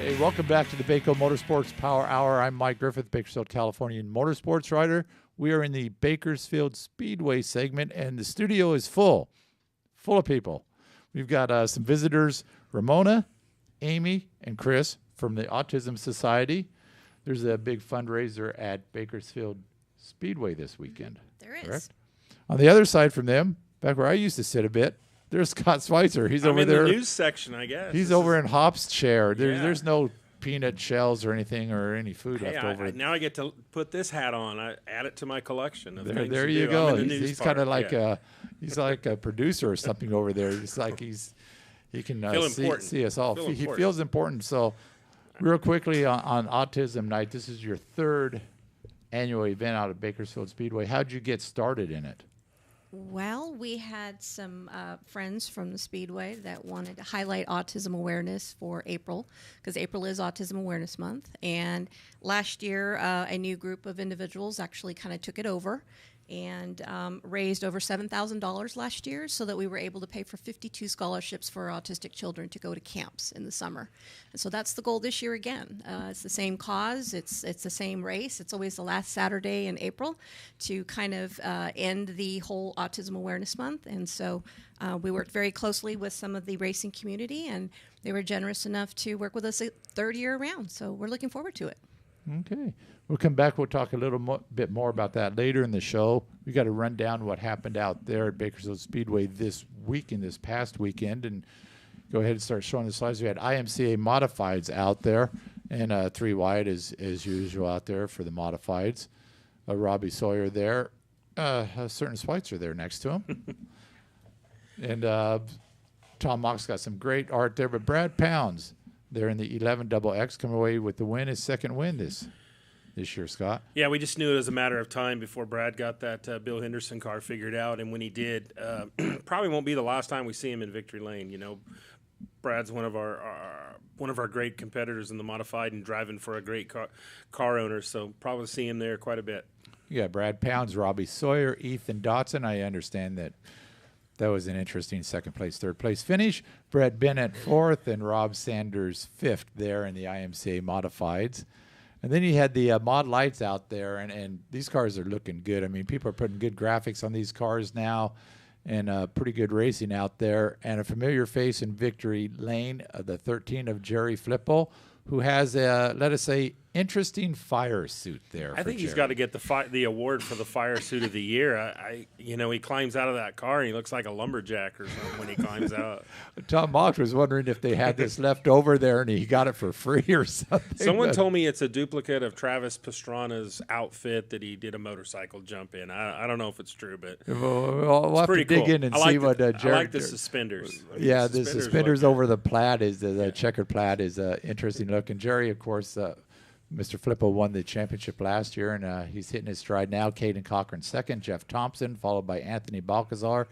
Hey, welcome back to the Baco Motorsports Power Hour. I'm Mike Griffith, Bakersfield, California Motorsports rider. We are in the Bakersfield Speedway segment, and the studio is full of people. We've got some visitors, Ramona, Amy, and Chris from the Autism Society. There's a big fundraiser at Bakersfield Speedway this weekend. There is. Correct? On the other side from them, back where I used to sit a bit, there's Scott Schweitzer. He's over there. I'm in the news section, I guess. He's over in Hop's chair. Yeah. There's no peanut shells or anything or any food left over. Now I get to put this hat on. I add it to my collection of things There to you do. go. I'm in the news He's part. kind of like he's like a producer or something over there. It's like he can see us all. He feels important. So real quickly on Autism Night, this is your third annual event out at Bakersfield Speedway. How'd you get started in it? Well, we had some friends from the Speedway that wanted to highlight autism awareness for April, because April is Autism Awareness Month. And last year, a new group of individuals actually kind of took it over and raised over $7,000 last year, so that we were able to pay for 52 scholarships for autistic children to go to camps in the summer. And so that's the goal this year again. It's the same cause. It's the same race. It's always the last Saturday in April to kind of end the whole Autism Awareness Month. And so we worked very closely with some of the racing community, and they were generous enough to work with us a third year around. So we're looking forward to it. Okay. We'll come back. We'll talk a little bit more about that later in the show. We got to run down what happened out there at Bakersfield Speedway this past weekend, and go ahead and start showing the slides. We had IMCA Modifieds out there, and 3 wide as usual out there for the Modifieds. Robbie Sawyer there. A certain Schweitzer there next to him. And Tom Mox got some great art there, but Brad Pounds there in the 11XX coming away with the win, his second win this year, Scott. Yeah, we just knew it was a matter of time before Brad got that Bill Henderson car figured out, and when he did, probably won't be the last time we see him in victory lane. You know, Brad's one of our great competitors in the modified and driving for a great car owner, so probably see him there quite a bit. Yeah, Brad Pounds, Robbie Sawyer, Ethan Dotson. I understand that was an interesting second place, third place finish. Brett Bennett fourth and Rob Sanders fifth there in the IMCA Modifieds. And then you had the mod lights out there, and these cars are looking good. I mean, people are putting good graphics on these cars now, and pretty good racing out there. And a familiar face in victory lane, the 13 of Jerry Flippo, who has a, let us say, interesting fire suit there. I think he's got to get the award for the fire suit of the year. He climbs out of that car and he looks like a lumberjack or something when he climbs out. Tom Mox was wondering if they had this left over there and he got it for free or something. Someone told me it's a duplicate of Travis Pastrana's outfit that he did a motorcycle jump in. I don't know if it's true, but we'll have to dig in and see what Jerry. I like the suspenders. Yeah, the suspenders over the plaid is the checkered plaid is interesting look. And Jerry, of course, Mr. Flippo won the championship last year, and he's hitting his stride now. Caden Cochran second, Jeff Thompson, followed by Anthony Balcazar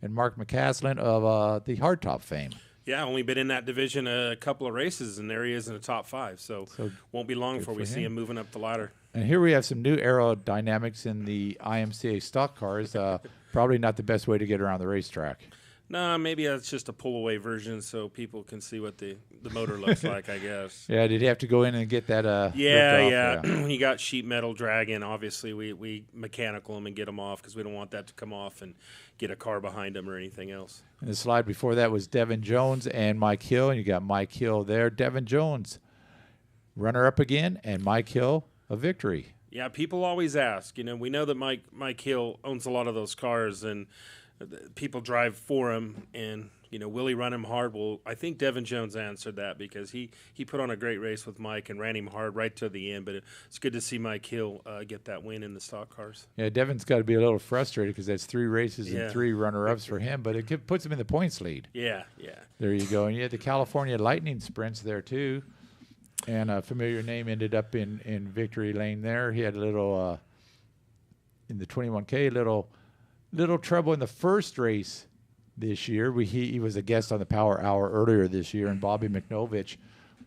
and Mark McCaslin of the hardtop fame. Yeah, only been in that division a couple of races, and there he is in the top 5. So won't be long before we see him moving up the ladder. And here we have some new aerodynamics in the IMCA stock cars. Probably not the best way to get around the racetrack. No, maybe that's just a pull-away version so people can see what the motor looks like, I guess. Yeah, did he have to go in and get that? Yeah. He got sheet metal dragging. Obviously, we mechanical him and get him off because we don't want that to come off and get a car behind him or anything else. And the slide before that was Devin Jones and Mike Hill, and you got Mike Hill there. Devin Jones, runner-up again, and Mike Hill, a victory. Yeah, people always ask. We know that Mike Hill owns a lot of those cars, and people drive for him, and will he run him hard? Well, I think Devin Jones answered that because he put on a great race with Mike and ran him hard right to the end. But it's good to see Mike Hill get that win in the stock cars. Yeah, Devin's got to be a little frustrated because that's 3 races and 3 runner-ups for him, but it puts him in the points lead. Yeah. There you go. And you had the California Lightning sprints there too, and a familiar name ended up in victory lane there. He had a little in the 21K little trouble in the first race this year. He was a guest on the Power Hour earlier this year, and Bobby McNovich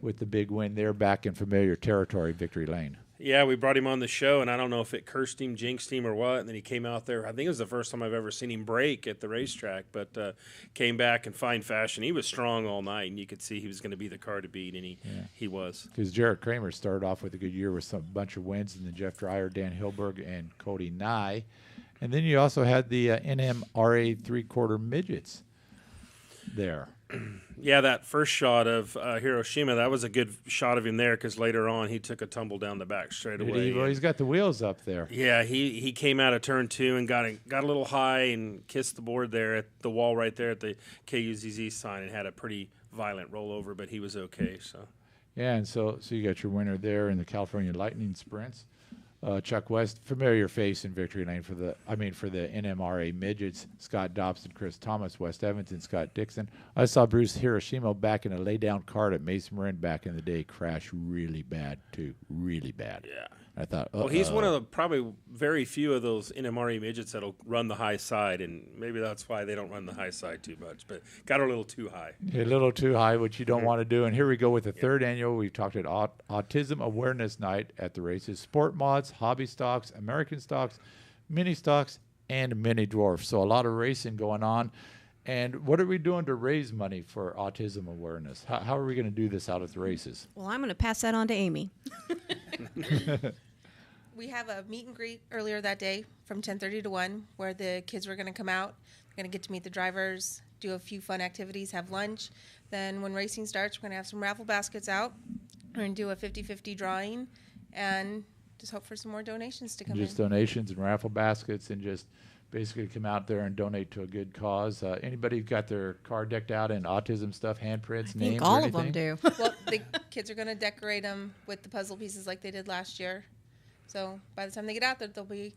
with the big win there back in familiar territory, victory lane. Yeah, we brought him on the show, and I don't know if it cursed him, jinxed him, or what. And then he came out there. I think it was the first time I've ever seen him break at the racetrack, but came back in fine fashion. He was strong all night, and you could see he was going to be the car to beat, and he was. Because Jarrett Kramer started off with a good year with some bunch of wins, and then Jeff Dreyer, Dan Hilberg, and Cody Nye. And then you also had the NMRA three-quarter midgets there. Yeah, that first shot of Hiroshima, that was a good shot of him there because later on he took a tumble down the back straight away. Well, he's got the wheels up there. Yeah, he came out of turn 2 and got a little high and kissed the board there at the wall right there at the KUZZ sign and had a pretty violent rollover, but he was okay. So yeah, and so you got your winner there in the California Lightning Sprints. Chuck West, familiar face in victory lane for the NMRA midgets. Scott Dobson, Chris Thomas, West Evanston, Scott Dixon. I saw Bruce Hiroshima back in a lay-down cart at Mason Marin back in the day crash really bad too, really bad. yeah. I thought, Well, he's one of the probably very few of those NMRA midgets that'll run the high side, and maybe that's why they don't run the high side too much. But got a little too high. A little too high, which you don't want to do. And here we go with the third annual. We've talked at Autism Awareness Night at the races. Sport mods, hobby stocks, American stocks, mini stocks, and mini dwarfs. So a lot of racing going on. And what are we doing to raise money for autism awareness? How are we going to do this out at the races? Well, I'm going to pass that on to Amy. We have a meet and greet earlier that day from 10:30 to 1 where the kids were going to come out. They're going to get to meet the drivers, do a few fun activities, have lunch. Then when racing starts, we're going to have some raffle baskets out. We're going to do a 50-50 drawing and just hope for some more donations to come in. Just donations and raffle baskets and just basically come out there and donate to a good cause. Anybody got their car decked out in autism stuff, handprints, I names, think or all anything? of them do. Well, the kids are going to decorate them with the puzzle pieces like they did last year. So by the time they get out there, they'll be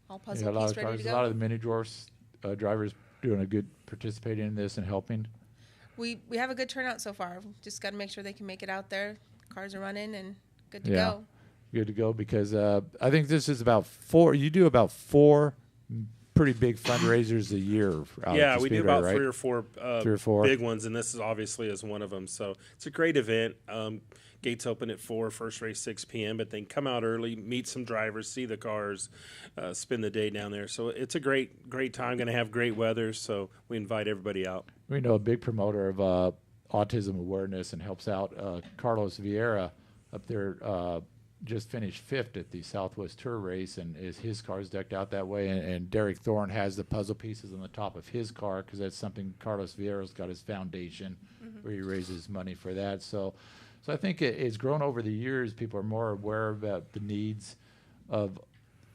all puzzle a lot piece of ready cars, to go. a lot of the mini dwarfs drivers doing a good participating in this and helping. We have a good turnout so far. Just got to make sure they can make it out there. Cars are running and good to Yeah. go. Good to go because I think this is about four. You do about four pretty big fundraisers a year. Out Yeah, at the we do Speedway, about right? three or four big ones, and this is obviously is one of them. So it's a great event. Gates open at 4, first race 6 p.m., but then come out early, meet some drivers, see the cars, spend the day down there. So it's a great time. Going to have great weather, so we invite everybody out. We know a big promoter of autism awareness and helps out Carlos Vieira up there. Just finished 5th at the Southwest Tour race, and his car's decked out that way. And Derek Thorne has the puzzle pieces on the top of his car because that's something Carlos Vieira's got his foundation where he raises money for that. So I think it's grown over the years. People are more aware about the needs of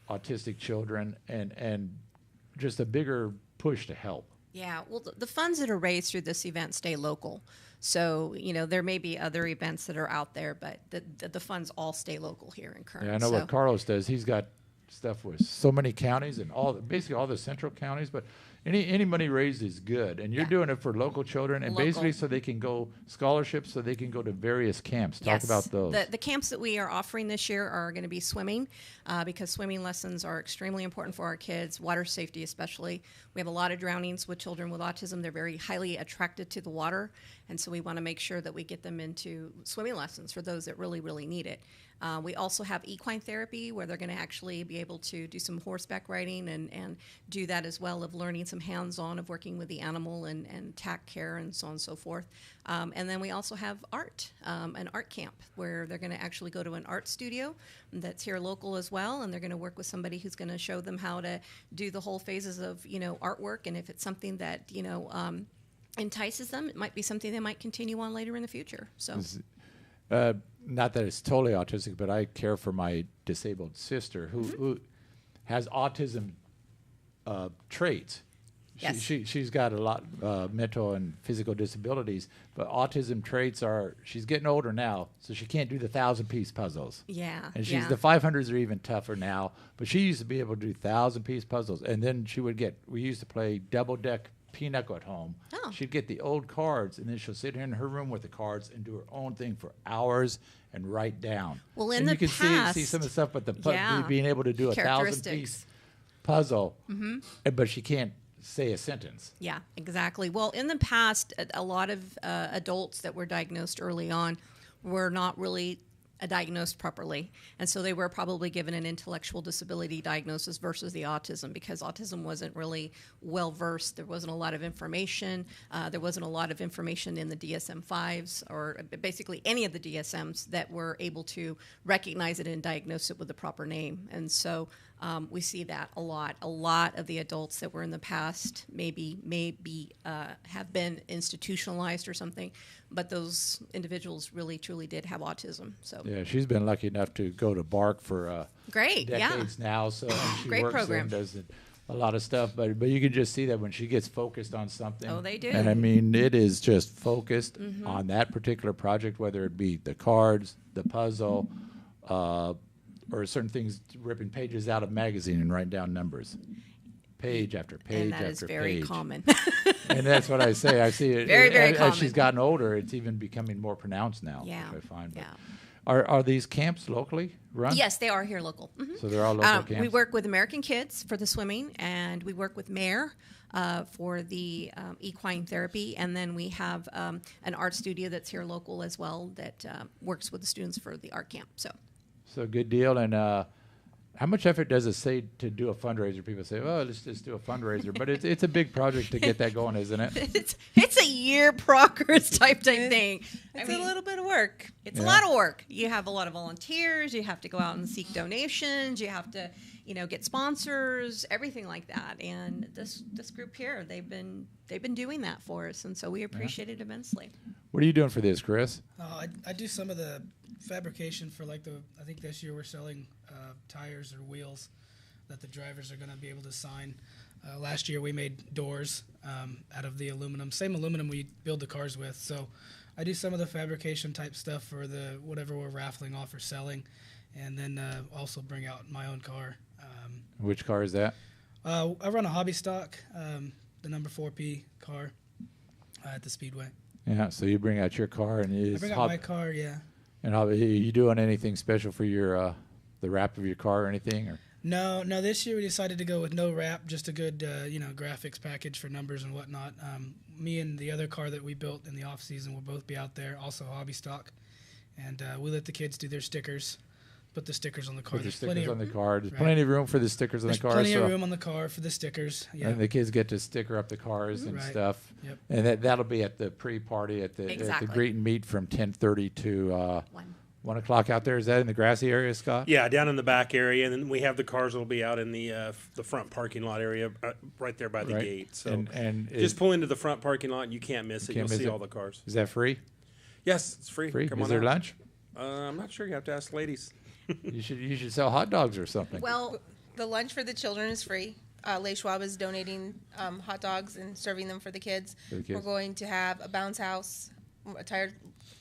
autistic children and just a bigger push to help. Yeah, well, the funds that are raised through this event stay local. So, there may be other events that are out there, but the funds all stay local here in Kern. Yeah, I know what Carlos does. He's got stuff with so many counties and basically all the central counties, but any money raised is good. And you're doing it for local children and basically so they can go scholarships, so they can go to various camps. Talk about those. The camps that we are offering this year are going to be swimming because swimming lessons are extremely important for our kids, water safety especially. We have a lot of drownings with children with autism. They're very highly attracted to the water, and so we want to make sure that we get them into swimming lessons for those that really, really need it. We also have equine therapy where they're going to actually be able to do some horseback riding and do that as well, of learning some hands-on of working with the animal and tack care and so on and so forth. And then we also have an art camp where they're going to actually go to an art studio that's here local as well, and they're going to work with somebody who's going to show them how to do the whole phases of artwork, and if it's something that entices them, it might be something they might continue on later in the future. So. Not that it's totally autistic, but I care for my disabled sister who has autism traits. Yes. She's got a lot mental and physical disabilities, but autism traits are, she's getting older now, so she can't do the 1,000-piece puzzles. Yeah. And the 500s are even tougher now, but she used to be able to do 1,000-piece puzzles. And then we used to play double-deck pinochle at home. Oh. She'd get the old cards, and then she'll sit here in her room with the cards and do her own thing for hours and write down. Well, in and the you can past, see some of the stuff, but yeah. being able to do a Characteristics. 1,000-piece puzzle, but she can't say a sentence. Yeah, exactly. Well, in the past, a lot of adults that were diagnosed early on were not really diagnosed properly. And so they were probably given an intellectual disability diagnosis versus the autism, because autism wasn't really well versed. There wasn't a lot of information. There wasn't a lot of information in the DSM-5s or basically any of the DSMs that were able to recognize it and diagnose it with the proper name. And so we see that a lot. A lot of the adults that were in the past maybe have been institutionalized or something, but those individuals really truly did have autism. So Yeah, she's been lucky enough to go to Bark for great, decades now. So and she Great works program. and does a lot of stuff. But you can just see that when she gets focused on something. Oh, they do. And I mean, it is just focused on that particular project, whether it be the cards, the puzzle, or certain things, ripping pages out of magazine and writing down numbers, page after page and that after is very page. common. And that's what I say. I see it Very, very as common. she's gotten older. It's even becoming more pronounced now. Yeah, which I find. But yeah. Are these camps locally run? Yes, they are here local. So they're all local camps. We work with American Kids for the swimming, and we work with Mare for the equine therapy, and then we have an art studio that's here local as well that works with the students for the art camp. So good deal. And how much effort does it say to do a fundraiser? People say, "Oh, let's just do a fundraiser," but it's a big project to get that going, isn't it? It's a year progress type thing. It's a little bit of work. It's a lot of work. You have a lot of volunteers. You have to go out and seek donations. You have to, get sponsors, everything like that. And this group here, they've been doing that for us, and so we appreciate it immensely. What are you doing for this, Chris? I do some of the fabrication for I think this year we're selling tires or wheels that the drivers are going to be able to sign. Last year we made doors out of the aluminum, same aluminum we build the cars with. So I do some of the fabrication type stuff for the whatever we're raffling off or selling, and then also bring out my own car. Which car is that? I run a hobby stock, the number 4P car at the Speedway. Yeah. So you bring out your car and I bring out my car, yeah. And are you doing anything special for your the wrap of your car or anything? Or No. This year we decided to go with no wrap, just a good, graphics package for numbers and whatnot. Me and the other car that we built in the off season will both be out there, also hobby stock, and we let the kids do their stickers, put the stickers on the car. put the There's stickers on the car. There's right. plenty of room for the stickers on There's the car. plenty so of room on the car for the stickers. Yeah. and the kids get to sticker up the cars and Right. stuff. Yep. And that'll be at the pre-party at the Exactly. greet and meet from 10:30 to 1. 1 o'clock out there. Is that in the grassy area, Scott? Yeah, down in the back area, and then we have the cars that'll be out in the front parking lot area, right there by the Right. gate. So And just pull into the front parking lot, and you can't miss it. Can't You'll miss see it. all the cars. Is that free? Yes, it's free. Free? Come Is on there out. lunch? I'm not sure. You have to ask ladies. You should sell hot dogs or something. Well, The lunch for the children is free. Les Schwab is donating hot dogs and serving them for the kids. For the kids. We're going to have a bounce house, tire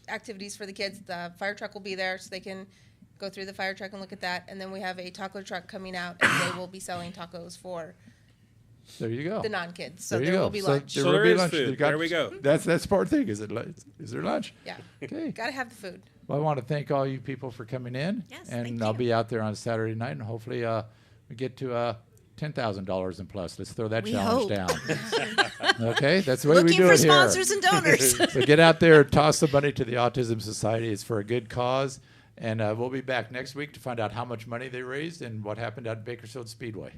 activities for the kids. The fire truck will be there so they can go through the fire truck and look at that. And then we have a taco truck coming out, and they will be selling tacos for there you go. the non-kids. So There you there go. will be So lunch. there So will there be is lunch. food. You got- There we go. That's part thing. Is there lunch? Yeah, Okay. got to have the food. Well, I want to thank all you people for coming in. Yes, and thank I'll you. be out there on Saturday night, and hopefully we get to $10,000 and plus. Let's throw that We challenge hope. down. Okay, that's the way we looking do for it here. sponsors and donors. So get out there, toss some money to the Autism Society. It's for a good cause. And we'll be back next week to find out how much money they raised and what happened at Bakersfield Speedway.